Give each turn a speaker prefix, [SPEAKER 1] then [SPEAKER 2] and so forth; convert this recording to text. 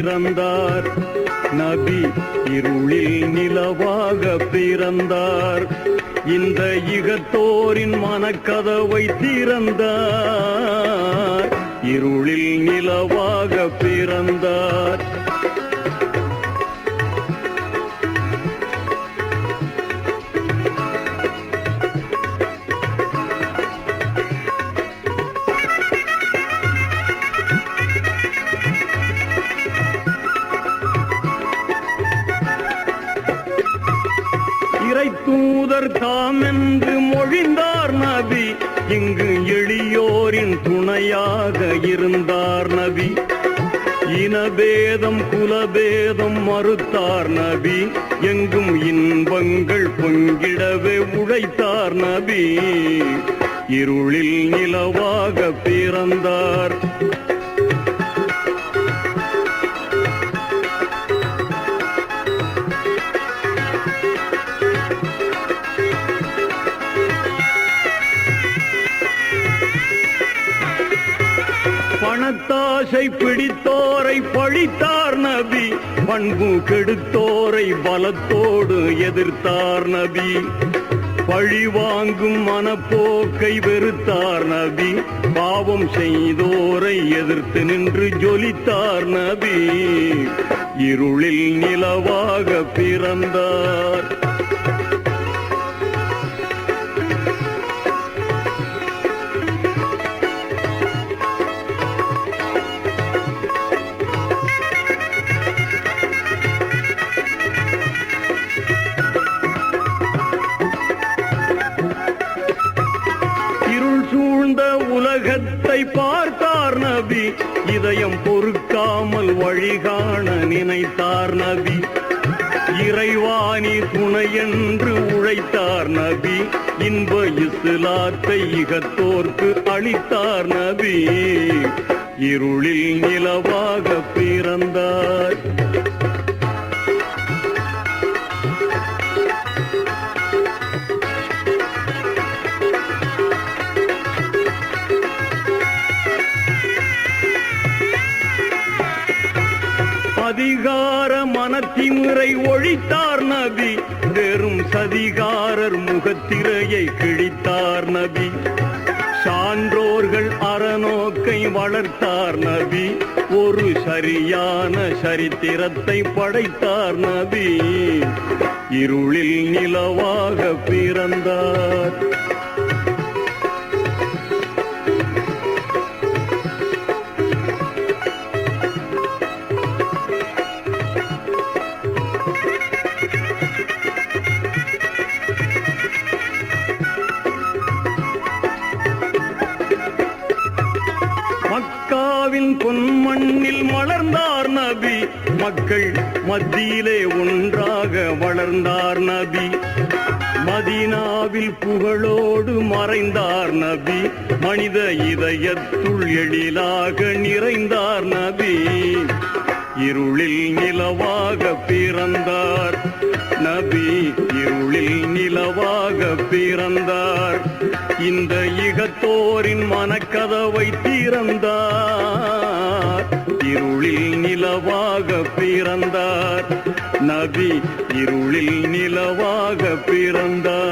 [SPEAKER 1] பிறந்தார். நபி இருளில் நிலவாக பிறந்தார். இந்த இகத்தோரின் மனக்கதவை திறந்தார். இருளில் நிலவாக பிறந்தார். தூதர் தாம் என்று மொழிந்தார் நபி. இங்கு எளியோரின் துணையாக இருந்தார் நபி. இனபேதம் குலபேதம் மறுத்தார் நபி. எங்கும் இன்பங்கள் பொங்கிடவே உழைத்தார் நபி. இருளில் நிலவாக பிறந்தார். பணத்தாசை பிடித்தோரை பழித்தார் நபி. பண்பு கெடுத்தோரை பலத்தோடு எதிர்த்தார் நபி. பழி வாங்கும் மனப்போக்கை வெறுத்தார் நபி. பாவம் செய்தோரை எதிர்த்து நின்று ஜொலித்தார் நபி. இருளில் நிலவாக பிறந்தார். சூழ்ந்த உலகத்தை பார்த்தார் நபி. இதயம் பொறுக்காமல் வழிகாண நினைத்தார் நபி. இறைவாணி துணை என்று உழைத்தார் நபி. இன்ப இஸ்லாத்தை இகத்தோர்க்கு அளித்தார் நபி. இருளில் நிலவாக பிறந்தார். அதிகார மனத்திமுறை ஒழித்தார் நபி. வெறும் சதிகாரர் முகத்திரையை கிழித்தார் நபி. சான்றோர்கள் அறநோக்கை வளர்த்தார் நபி. ஒரு சரியான சரித்திரத்தை படைத்தார் நபி. இருளில் நிலவாக பிறந்தார். மக்காவின் பொன்மண்ணில் மலர்ந்தார் நபி. மக்கள் மத்தியிலே ஒன்றாக வளர்ந்தார் நபி. மதீனாவில் புகழோடு மறைந்தார் நபி. மனித இதயத்துள் எழிலாக நிறைந்தார் நபி. இருளில் நிலவாக பிறந்தார் நபி. இருளில் நிலவாக பிறந்தார். இந்த இகத்தோரின் மனக்கதவை திறந்தார். இருளில் நிலவாக பிறந்தார் நபி. இருளில் நிலவாக பிறந்தார்.